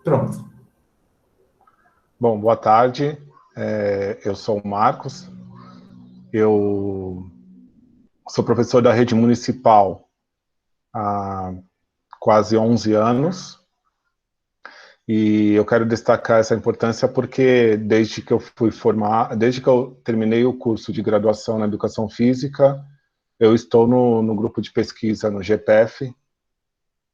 Pronto. Bom, boa tarde. Eu sou o Marcos. Eu sou professor da rede municipal há quase 11 anos e eu quero destacar essa importância porque desde que eu terminei o curso de graduação na Educação Física, eu estou no grupo de pesquisa no GPF.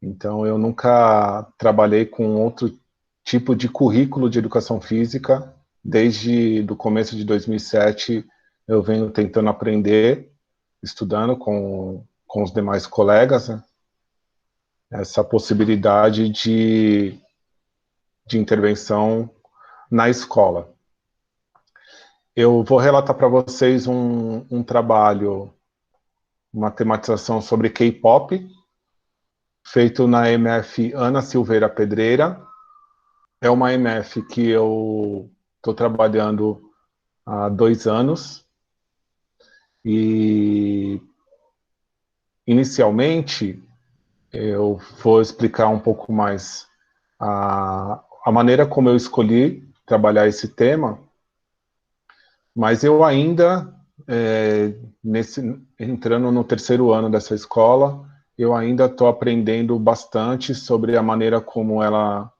Então, eu nunca trabalhei com outro tipo de currículo de educação física. Desde o começo de 2007, eu venho tentando aprender, estudando com os demais colegas, né, essa possibilidade de intervenção na escola. Eu vou relatar para vocês um trabalho, uma tematização sobre K-pop, feito na MF Ana Silveira Pedreira. É uma MF que eu estou trabalhando há 2 anos e, inicialmente, eu vou explicar um pouco mais a maneira como eu escolhi trabalhar esse tema, mas eu ainda, entrando no terceiro ano dessa escola, eu ainda estou aprendendo bastante sobre a maneira como ela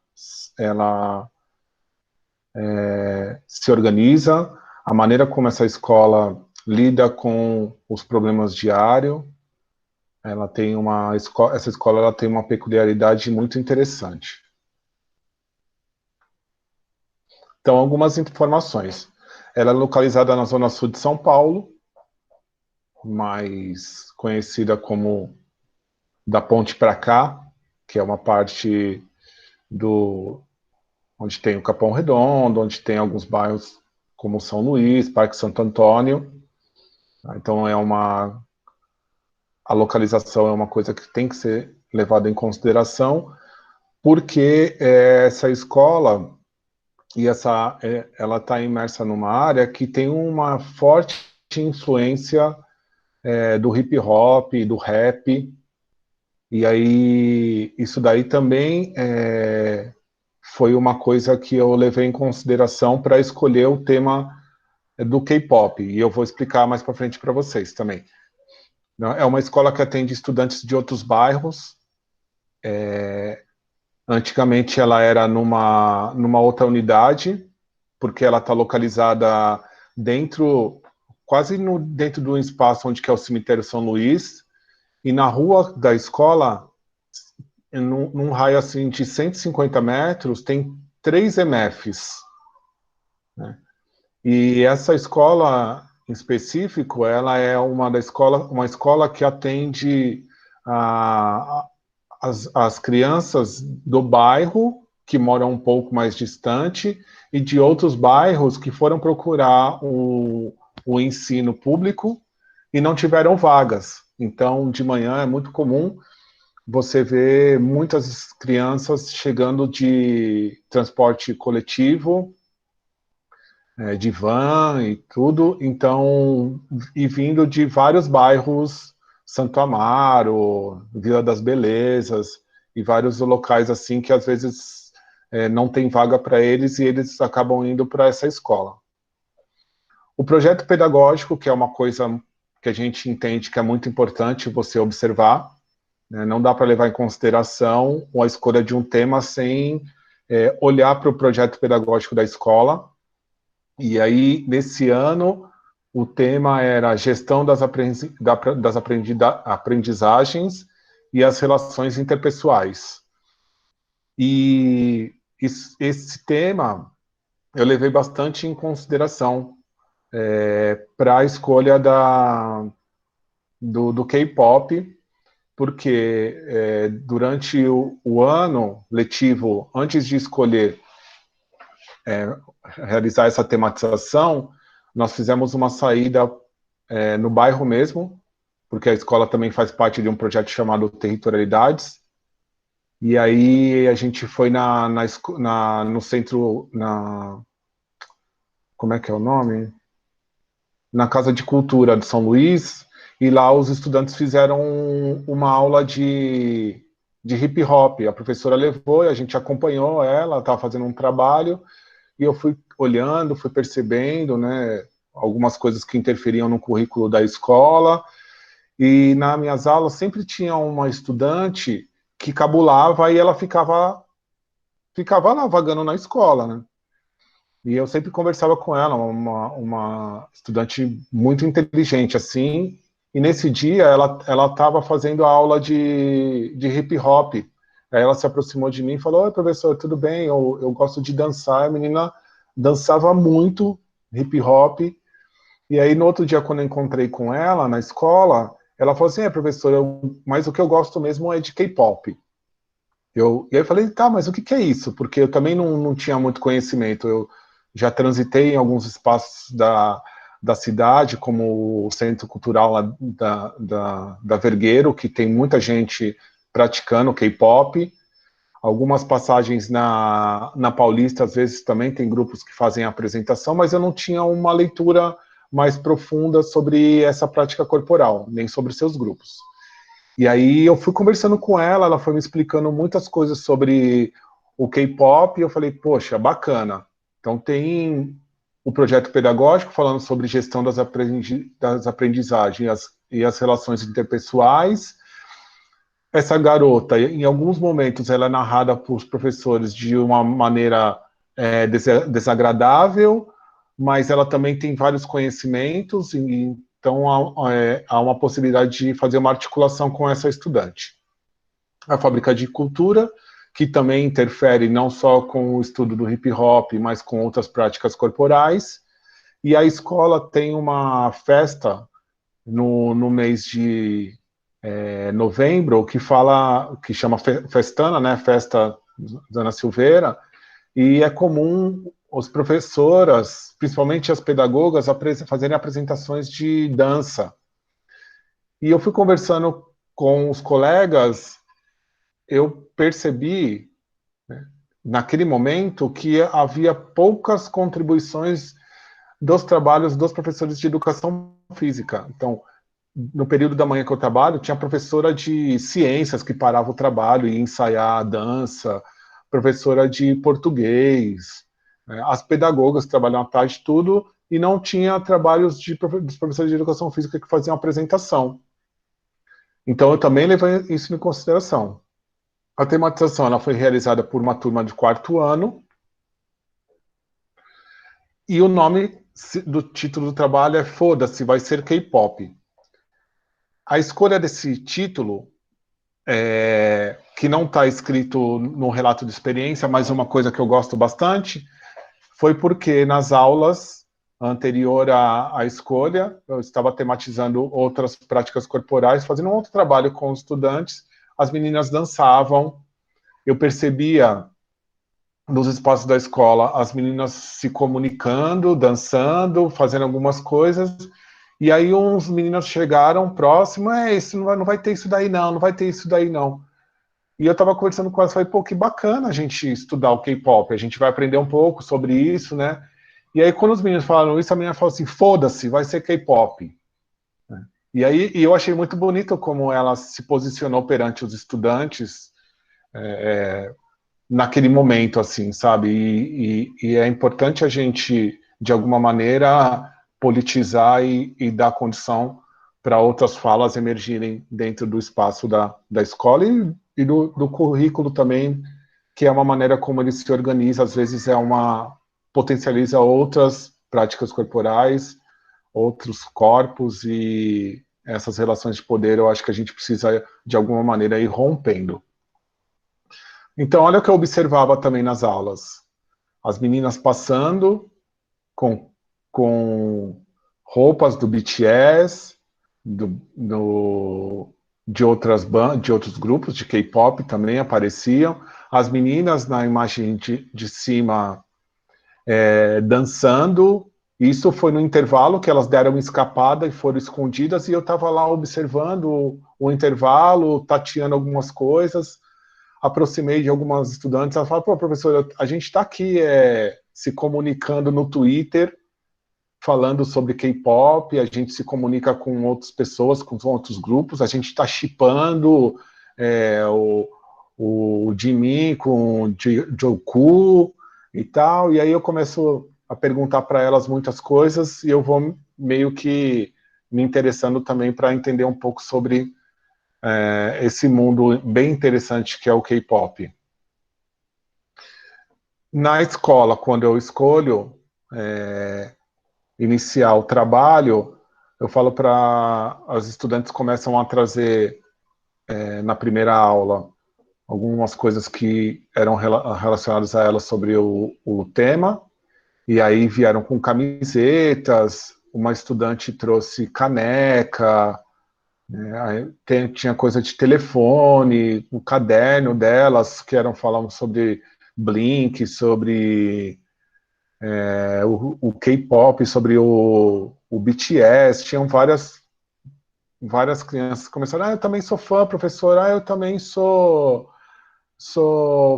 se organiza, a maneira como essa escola lida com os problemas diários. Essa escola ela tem uma peculiaridade muito interessante. Então, algumas informações. Ela é localizada na zona sul de São Paulo, mais conhecida como da Ponte para Cá, que é uma parte onde tem o Capão Redondo, onde tem alguns bairros como São Luís, Parque Santo Antônio. Então, a localização é uma coisa que tem que ser levada em consideração, porque essa escola ela está imersa numa área que tem uma forte influência do hip hop, do rap, e aí isso daí também foi uma coisa que eu levei em consideração para escolher o tema do K-pop, e eu vou explicar mais para frente para vocês também. É uma escola que atende estudantes de outros bairros. Antigamente ela era numa outra unidade, porque ela está localizada dentro do espaço onde que é o cemitério São Luís, e na rua da escola, num raio assim de 150 metros, tem 3 MFs. Né? E essa escola, em específico, ela é uma escola que atende as crianças do bairro, que moram um pouco mais distante, e de outros bairros que foram procurar o ensino público e não tiveram vagas. Então, de manhã é muito comum você ver muitas crianças chegando de transporte coletivo, de van e tudo, então, e vindo de vários bairros, Santo Amaro, Vila das Belezas, e vários locais assim que às vezes não tem vaga para eles e eles acabam indo para essa escola. O projeto pedagógico, que é uma coisa que a gente entende que é muito importante você observar, né, não dá para levar em consideração a escolha de um tema sem olhar para o projeto pedagógico da escola. E aí, nesse ano, o tema era gestão das aprendizagens e as relações interpessoais. E esse tema eu levei bastante em consideração para a escolha do K-pop, porque durante o ano letivo, antes de escolher realizar essa tematização, nós fizemos uma saída no bairro mesmo, porque a escola também faz parte de um projeto chamado Territorialidades, e aí a gente foi no centro, como é que é o nome? Na Casa de Cultura de São Luís, e lá os estudantes fizeram uma aula de hip hop. A professora levou e a gente acompanhou ela estava fazendo um trabalho, e eu fui olhando, fui percebendo, né, algumas coisas que interferiam no currículo da escola, e nas minhas aulas sempre tinha uma estudante que cabulava e ela ficava lá vagando na escola, né? E eu sempre conversava com ela, uma estudante muito inteligente, assim, e nesse dia ela estava fazendo a aula de hip hop. Aí ela se aproximou de mim e falou: Oi, professor, tudo bem? Eu gosto de dançar. A menina dançava muito hip hop. E aí, no outro dia, quando eu encontrei com ela na escola, ela falou assim: professor, mas o que eu gosto mesmo é de K-pop. E aí eu falei: tá, mas o que é isso? Porque eu também não tinha muito conhecimento. Eu já transitei em alguns espaços da cidade, como o Centro Cultural lá da Vergueiro, que tem muita gente praticando K-pop. Algumas passagens na Paulista, às vezes também tem grupos que fazem a apresentação, mas eu não tinha uma leitura mais profunda sobre essa prática corporal, nem sobre seus grupos. E aí eu fui conversando com ela, ela foi me explicando muitas coisas sobre o K-pop, e eu falei, poxa, bacana. Então tem o projeto pedagógico falando sobre gestão das aprendizagens e as relações interpessoais. Essa garota, em alguns momentos, ela é narrada por professores de uma maneira desagradável, mas ela também tem vários conhecimentos, e então há uma possibilidade de fazer uma articulação com essa estudante. A Fábrica de Cultura, que também interfere não só com o estudo do hip hop, mas com outras práticas corporais. E a escola tem uma festa no mês de novembro, que chama Festana, né, Festa da Ana Silveira, e é comum os professoras, principalmente as pedagogas, fazerem apresentações de dança. E eu fui conversando com os colegas, eu percebi, naquele momento, que havia poucas contribuições dos trabalhos dos professores de educação física. Então, no período da manhã que eu trabalho, tinha professora de ciências que parava o trabalho e ia ensaiar a dança, professora de português, as pedagogas trabalham à tarde, tudo, e não tinha trabalhos dos professores de educação física que faziam apresentação. Então eu também levei isso em consideração. A tematização ela foi realizada por uma turma de 4º ano, e o nome do título do trabalho é Foda-se, vai ser K-pop. A escolha desse título, que não está escrito no relato de experiência, mas uma coisa que eu gosto bastante, foi porque nas aulas anterior à escolha, eu estava tematizando outras práticas corporais, fazendo um outro trabalho com os estudantes, as meninas dançavam, eu percebia nos espaços da escola as meninas se comunicando, dançando, fazendo algumas coisas, e aí uns meninos chegaram próximo, isso não vai ter isso daí não vai ter isso daí não. E eu estava conversando com elas, falei, pô, que bacana a gente estudar o K-pop, a gente vai aprender um pouco sobre isso, né? E aí, quando os meninos falaram isso, a menina falou assim, foda-se, vai ser K-pop. E aí, eu achei muito bonito como ela se posicionou perante os estudantes naquele momento, assim, sabe? E é importante a gente, de alguma maneira, politizar e dar condição para outras falas emergirem dentro do espaço da escola e do currículo também, que é uma maneira como ele se organiza, às vezes potencializa outras práticas corporais, outros corpos, e essas relações de poder eu acho que a gente precisa, de alguma maneira, ir rompendo. Então, olha o que eu observava também nas aulas. As meninas passando com roupas do BTS, de outros grupos de K-pop também apareciam. As meninas na imagem de cima dançando. Isso foi no intervalo que elas deram uma escapada e foram escondidas, e eu estava lá observando o intervalo, tateando algumas coisas, aproximei de algumas estudantes, ela fala, pô, professor, a gente está aqui se comunicando no Twitter, falando sobre K-pop, a gente se comunica com outras pessoas, com outros grupos, a gente está shippando o Jimin com o Joku e tal, e aí eu começo a perguntar para elas muitas coisas e eu vou meio que me interessando também para entender um pouco sobre esse mundo bem interessante que é o K-pop. Na escola, quando eu escolho iniciar o trabalho, eu falo para as estudantes começam a trazer na primeira aula algumas coisas que eram relacionadas a elas sobre o tema, e aí vieram com camisetas, uma estudante trouxe caneca, né, tinha coisa de telefone, o caderno delas, que falavam sobre Blink, sobre o K-pop, sobre o BTS, tinham várias crianças que começaram, eu também sou fã, professor, eu também sou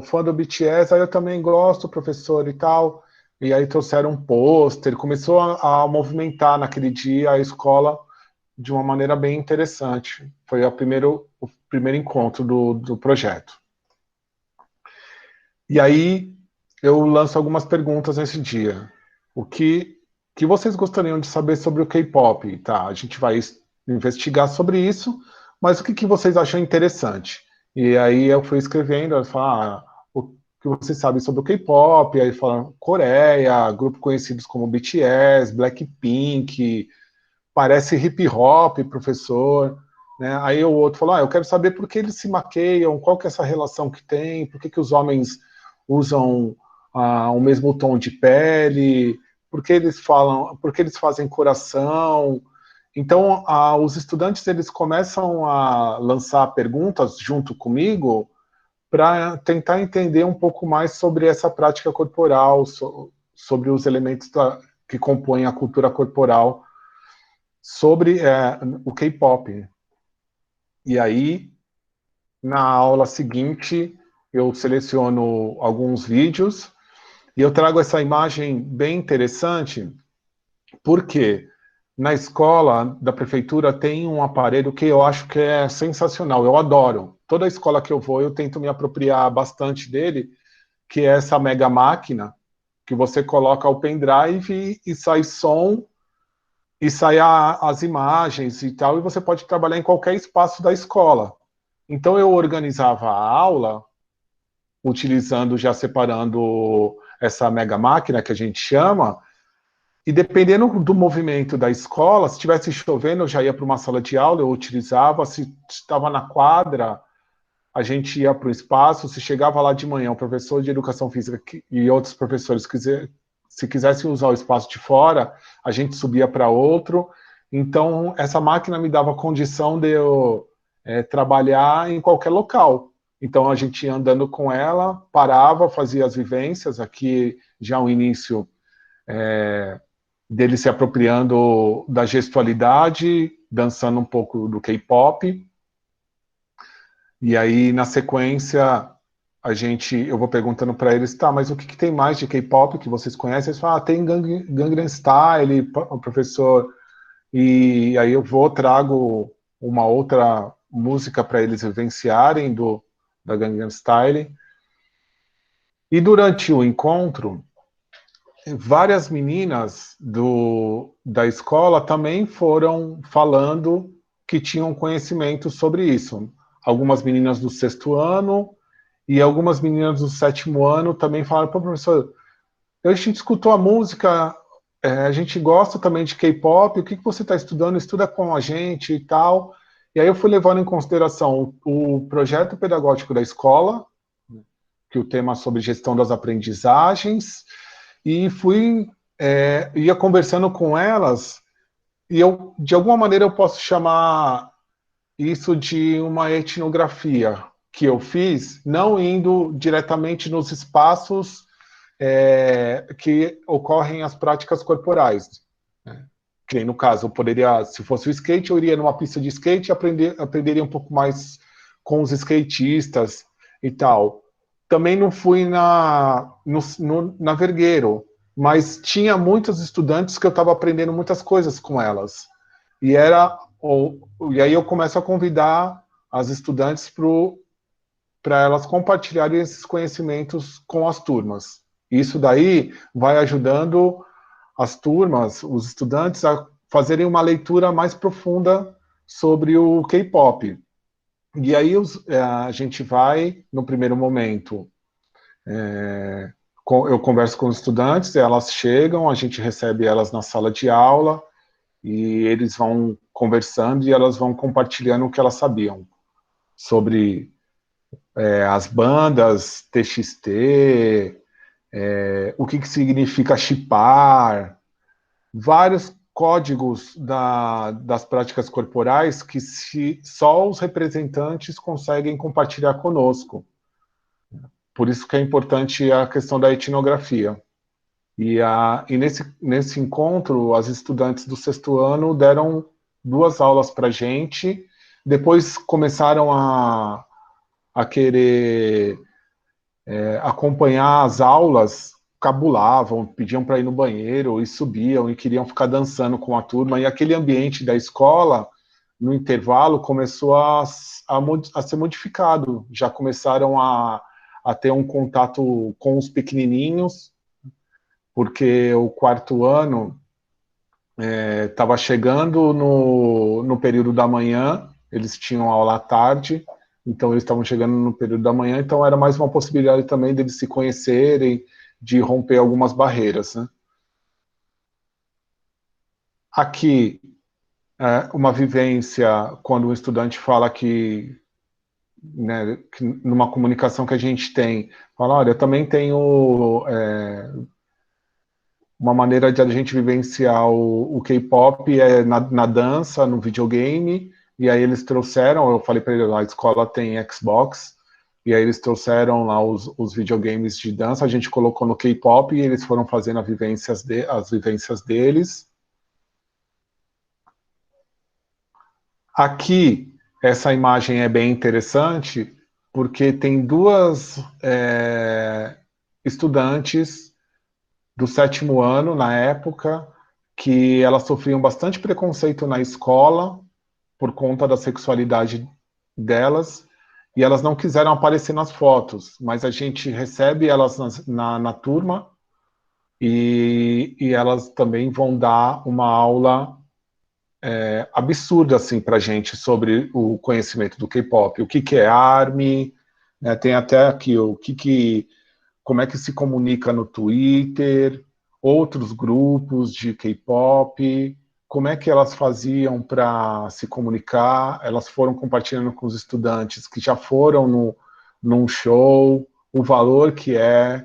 fã do BTS, eu também gosto, professor, e tal. E aí trouxeram um pôster, começou a movimentar naquele dia a escola de uma maneira bem interessante. Foi o primeiro encontro do projeto. E aí eu lanço algumas perguntas nesse dia. O que vocês gostariam de saber sobre o K-pop? Tá, a gente vai investigar sobre isso, mas o que vocês acham interessante? E aí eu fui escrevendo, eu falo, o que vocês sabem sobre o K-pop, aí falam Coreia, grupos conhecidos como BTS, Blackpink, parece hip hop, professor, né? Aí o outro falou, eu quero saber por que eles se maqueiam, qual que é essa relação que tem, por que os homens usam o mesmo tom de pele, por que eles fazem coração. Então, os estudantes eles começam a lançar perguntas junto comigo para tentar entender um pouco mais sobre essa prática corporal, sobre os elementos que compõem a cultura corporal, sobre o K-pop. E aí, na aula seguinte, eu seleciono alguns vídeos e eu trago essa imagem bem interessante, porque na escola da prefeitura tem um aparelho que eu acho que é sensacional, eu adoro. Toda escola que eu vou, eu tento me apropriar bastante dele, que é essa mega máquina, que você coloca o pendrive e sai som, e sai as imagens e tal, e você pode trabalhar em qualquer espaço da escola. Então eu organizava a aula, utilizando, já separando essa mega máquina que a gente chama, e dependendo do movimento da escola, se estivesse chovendo, eu já ia para uma sala de aula, eu utilizava, se estava na quadra, a gente ia para o espaço, se chegava lá de manhã, o professor de educação física e outros professores, se quisessem usar o espaço de fora, a gente subia para outro. Então, essa máquina me dava condição de eu trabalhar em qualquer local. Então, a gente ia andando com ela, parava, fazia as vivências, aqui já o início dele se apropriando da gestualidade, dançando um pouco do K-pop. E aí, na sequência, eu vou perguntando para eles, tá, mas o que tem mais de K-pop que vocês conhecem? Eles falam, tem Gangnam Style, professor. E aí eu trago uma outra música para eles vivenciarem da Gangnam Style. E durante o encontro, várias meninas da escola também foram falando que tinham conhecimento sobre isso. Algumas meninas do 6º ano e algumas meninas do 7º ano também falaram, pô, professor, a gente escutou a música, a gente gosta também de K-pop, o que você está estudando? Estuda com a gente e tal. E aí eu fui levando em consideração o projeto pedagógico da escola, que o tema é sobre gestão das aprendizagens, e ia conversando com elas, e de alguma maneira eu posso chamar isso de uma etnografia que eu fiz, não indo diretamente nos espaços que ocorrem as práticas corporais. Né? Que no caso, eu poderia, se fosse o skate, eu iria numa pista de skate e aprenderia um pouco mais com os skatistas e tal. Também não fui na Vergueiro, mas tinha muitos estudantes que eu estava aprendendo muitas coisas com elas. E aí eu começo a convidar as estudantes para elas compartilharem esses conhecimentos com as turmas. Isso daí vai ajudando as turmas, os estudantes, a fazerem uma leitura mais profunda sobre o K-pop. E aí a gente vai, no primeiro momento, eu converso com os estudantes, elas chegam, a gente recebe elas na sala de aula, e eles vão conversando e elas vão compartilhando o que elas sabiam sobre as bandas, TXT, o que significa chipar, vários códigos das práticas corporais que só os representantes conseguem compartilhar conosco. Por isso que é importante a questão da etnografia. E nesse encontro, as estudantes do 6º ano deram 2 aulas para a gente, depois começaram a querer acompanhar as aulas, cabulavam, pediam para ir no banheiro e subiam e queriam ficar dançando com a turma, e aquele ambiente da escola, no intervalo, começou a ser modificado, já começaram a ter um contato com os pequenininhos, porque o 4º ano estava chegando no período da manhã, eles tinham aula à tarde, então eles estavam chegando no período da manhã, então era mais uma possibilidade também deles se conhecerem, de romper algumas barreiras, né? Aqui, uma vivência, quando o estudante fala né, que numa comunicação que a gente tem, fala, olha, eu também tenho uma maneira de a gente vivenciar o K-pop na dança, no videogame, e aí eles trouxeram, eu falei para eles, a escola tem Xbox, e aí eles trouxeram lá os videogames de dança, a gente colocou no K-pop e eles foram fazendo as vivências deles. Aqui, essa imagem é bem interessante, porque tem 2 estudantes do 7º ano, na época, que elas sofriam bastante preconceito na escola por conta da sexualidade delas, e elas não quiseram aparecer nas fotos, mas a gente recebe elas na turma, e elas também vão dar uma aula absurda assim, para a gente sobre o conhecimento do K-pop, o que é ARMY, né, tem até aqui como é que se comunica no Twitter, outros grupos de K-pop, como é que elas faziam para se comunicar, elas foram compartilhando com os estudantes que já foram num show, o valor que é,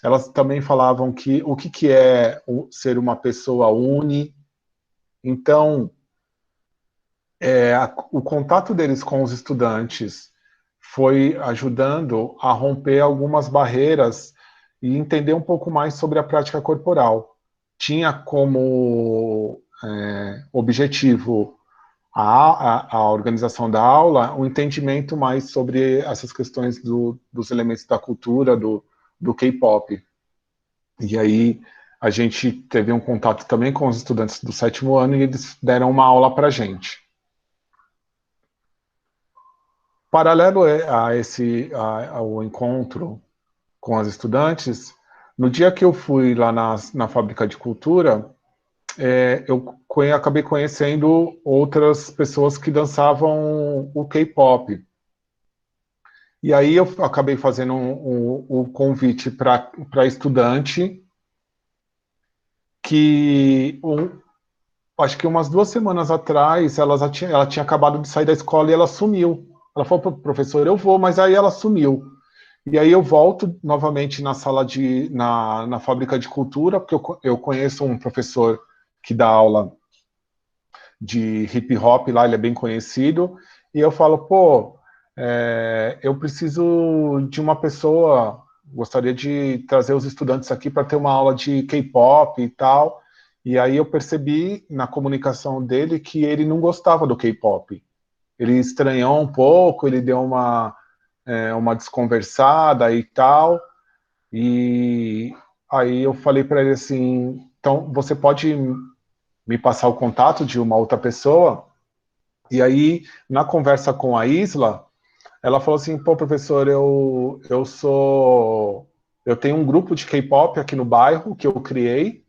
elas também falavam o que é ser uma pessoa uni, então, o contato deles com os estudantes foi ajudando a romper algumas barreiras e entender um pouco mais sobre a prática corporal. Tinha como objetivo a organização da aula um entendimento mais sobre essas questões dos elementos da cultura, do K-pop. E aí a gente teve um contato também com os estudantes do 7º ano e eles deram uma aula para a gente. Paralelo ao encontro com as estudantes, no dia que eu fui lá na fábrica de cultura, eu acabei conhecendo outras pessoas que dançavam o K-pop. E aí eu acabei fazendo um convite para estudante que acho que umas 2 semanas atrás ela tinha acabado de sair da escola e ela sumiu. Ela falou, professor, eu vou, mas aí ela sumiu. E aí eu volto novamente na fábrica de cultura, porque eu conheço um professor que dá aula de hip hop lá, ele é bem conhecido, e eu falo, pô, eu preciso de uma pessoa, gostaria de trazer os estudantes aqui para ter uma aula de K-pop e tal, e aí eu percebi na comunicação dele que ele não gostava do K-pop. Ele estranhou um pouco, ele deu uma desconversada e tal, e aí eu falei para ele assim, então você pode me passar o contato de uma outra pessoa? E aí, na conversa com a Isla, ela falou assim, pô, professor, eu tenho um grupo de K-pop aqui no bairro que eu criei.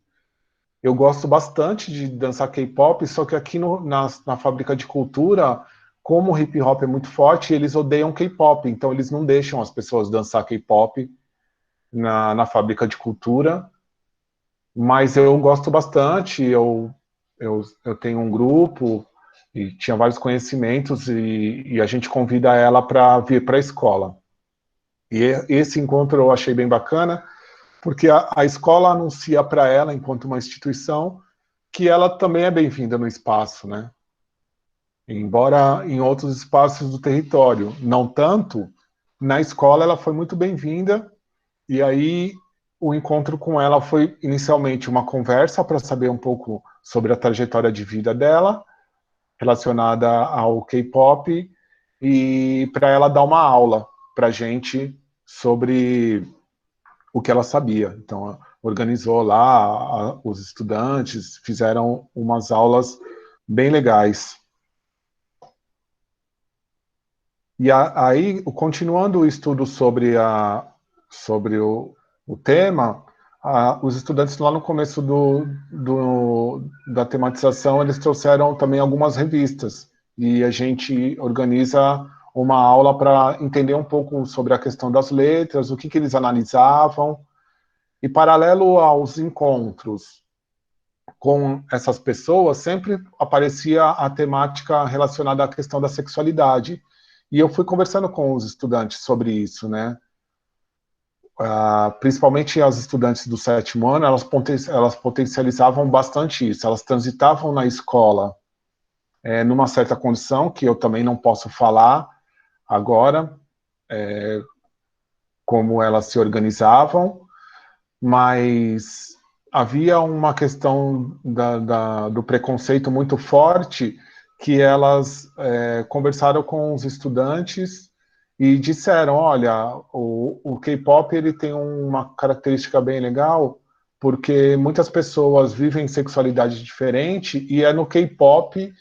Eu gosto bastante de dançar K-pop, só que aqui na fábrica de cultura, como o hip hop é muito forte, eles odeiam K-pop, então eles não deixam as pessoas dançar K-pop na fábrica de cultura. Mas eu gosto bastante, eu tenho um grupo e tinha vários conhecimentos e a gente convida ela para vir para a escola. E esse encontro eu achei bem bacana, porque a escola anuncia para ela, enquanto uma instituição, que ela também é bem-vinda no espaço, né? Embora em outros espaços do território, não tanto, na escola ela foi muito bem-vinda, e aí o encontro com ela foi inicialmente uma conversa para saber um pouco sobre a trajetória de vida dela, relacionada ao K-pop, e para ela dar uma aula para a gente sobre o que ela sabia. Então, organizou lá os estudantes, fizeram umas aulas bem legais. E aí, continuando o estudo sobre o tema, os estudantes lá no começo da tematização, eles trouxeram também algumas revistas, e a gente organiza uma aula para entender um pouco sobre a questão das letras, o que eles analisavam, e paralelo aos encontros com essas pessoas, sempre aparecia a temática relacionada à questão da sexualidade. E eu fui conversando com os estudantes sobre isso, né? Principalmente as estudantes do 7º ano, elas potencializavam bastante isso. Elas transitavam na escola numa certa condição, que eu também não posso falar agora, como elas se organizavam, mas havia uma questão do preconceito muito forte, que elas conversaram com os estudantes e disseram, olha, o K-pop ele tem uma característica bem legal, porque muitas pessoas vivem sexualidade diferente, e é no K-pop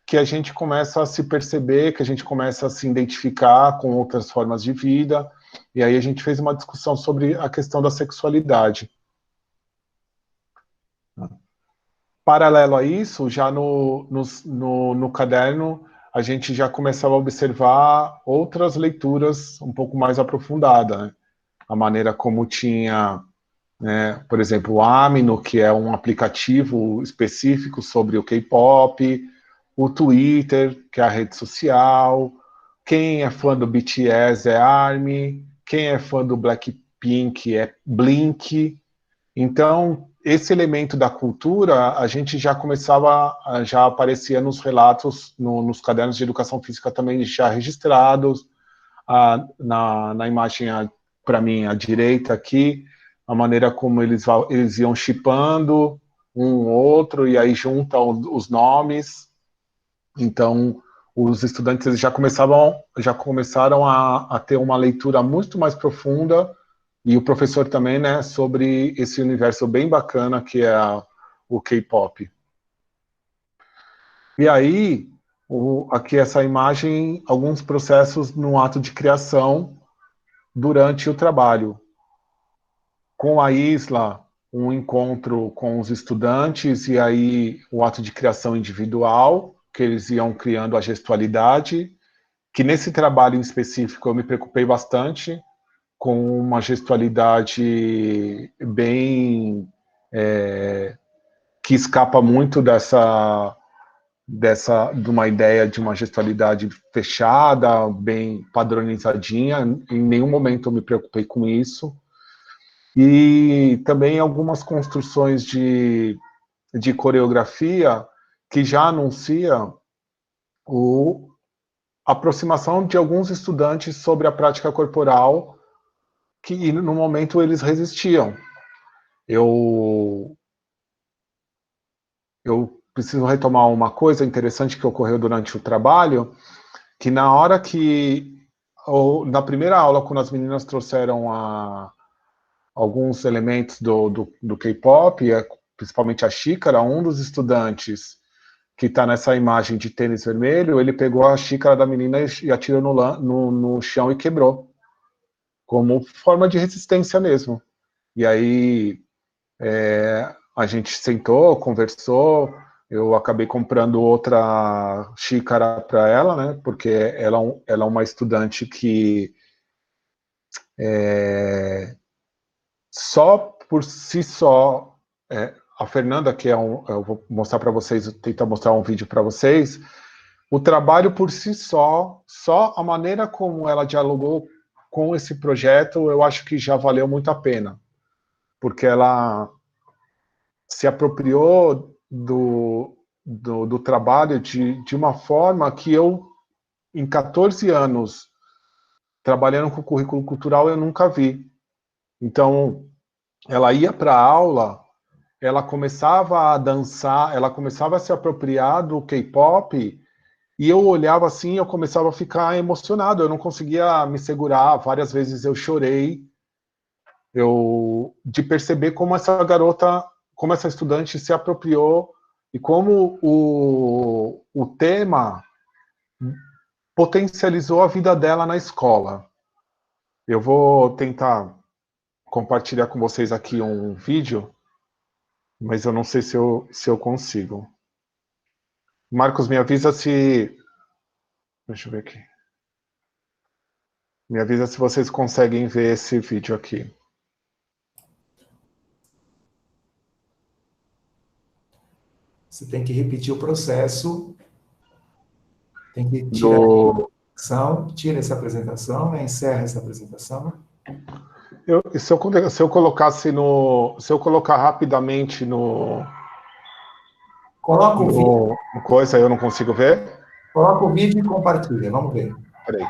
que a gente começa a se perceber, que a gente começa a se identificar com outras formas de vida, e aí a gente fez uma discussão sobre a questão da sexualidade. Paralelo a isso, já no caderno, a gente já começava a observar outras leituras um pouco mais aprofundadas, né? A maneira como tinha, né, por exemplo, o Amino, que é um aplicativo específico sobre o K-pop, o Twitter, que é a rede social, quem é fã do BTS é ARMY, quem é fã do Blackpink é Blink. Então, esse elemento da cultura, a gente já começava, já aparecia nos relatos, nos cadernos de educação física também já registrados, na imagem, para mim, à direita aqui, a maneira como eles iam chipando um outro, e aí juntam os nomes. Então, os estudantes eles já começaram a ter uma leitura muito mais profunda, e o professor também, né, sobre esse universo bem bacana que é o K-pop. E aí, aqui essa imagem, alguns processos no ato de criação durante o trabalho. Com a Isla, um encontro com os estudantes, e aí o ato de criação individual, que eles iam criando a gestualidade, que nesse trabalho em específico eu me preocupei bastante, com uma gestualidade bem que escapa muito de uma ideia de uma gestualidade fechada, bem padronizadinha. Em nenhum momento eu me preocupei com isso. E também algumas construções de coreografia que já anuncia a aproximação de alguns estudantes sobre a prática corporal, que no momento eles resistiam. Eu preciso retomar uma coisa interessante que ocorreu durante o trabalho, que na hora que, na primeira aula, quando as meninas trouxeram alguns elementos do K-pop, principalmente a xícara, um dos estudantes que está nessa imagem de tênis vermelho, ele pegou a xícara da menina e atirou no chão e quebrou, como forma de resistência mesmo. E aí a gente sentou, conversou, eu acabei comprando outra xícara para ela, né, porque ela é uma estudante que só por si só, a Fernanda, que eu vou mostrar para vocês, tentar mostrar um vídeo para vocês, o trabalho por si só a maneira como ela dialogou com esse projeto, eu acho que já valeu muito a pena, porque ela se apropriou do trabalho de uma forma que eu, em 14 anos, trabalhando com currículo cultural, eu nunca vi. Então, ela ia para a aula, ela começava a dançar, ela começava a se apropriar do K-pop, e eu olhava assim, eu começava a ficar emocionado, eu não conseguia me segurar, várias vezes eu chorei, de perceber como essa garota, como essa estudante se apropriou, e como o tema potencializou a vida dela na escola. Eu vou tentar compartilhar com vocês aqui um vídeo, mas eu não sei se eu consigo. Marcos, me avisa se... Deixa eu ver aqui. Me avisa se vocês conseguem ver esse vídeo aqui. Você tem que repetir o processo, tem que tirar a Do... apresentação, tira essa apresentação, né, encerra essa apresentação. Se eu colocasse no... Se eu colocar rapidamente Coloca o vídeo, no coisa, eu não consigo ver? coloca o vídeo e compartilha, vamos ver. Peraí.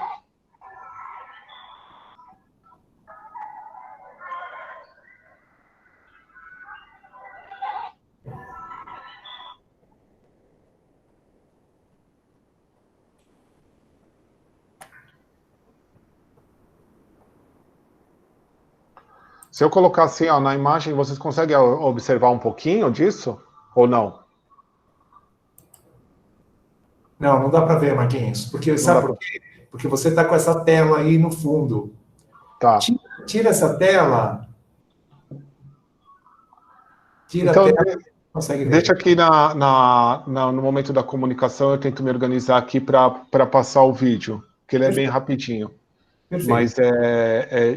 Se eu colocar assim, ó, na imagem, vocês conseguem observar um pouquinho disso? Ou não? Não, não dá para ver, Marquinhos, porque Não dá sabe por pra... quê? Porque você está com essa tela aí no fundo. Tá. Tira essa tela, tira a Então, tela, consegue deixa ver. aqui no momento da comunicação, eu tento me organizar aqui para passar o vídeo, que ele é bem Perfeito. rapidinho. Perfeito. Mas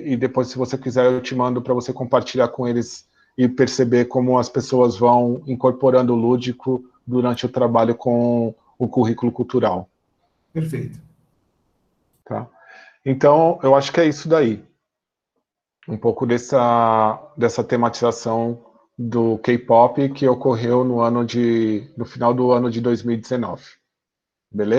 e depois, se você quiser, eu te mando para você compartilhar com eles e perceber como as pessoas vão incorporando o lúdico durante o trabalho com o currículo cultural. Perfeito. Tá? Então, eu acho que é isso daí. Um pouco dessa tematização do K-pop que ocorreu no final do ano de 2019.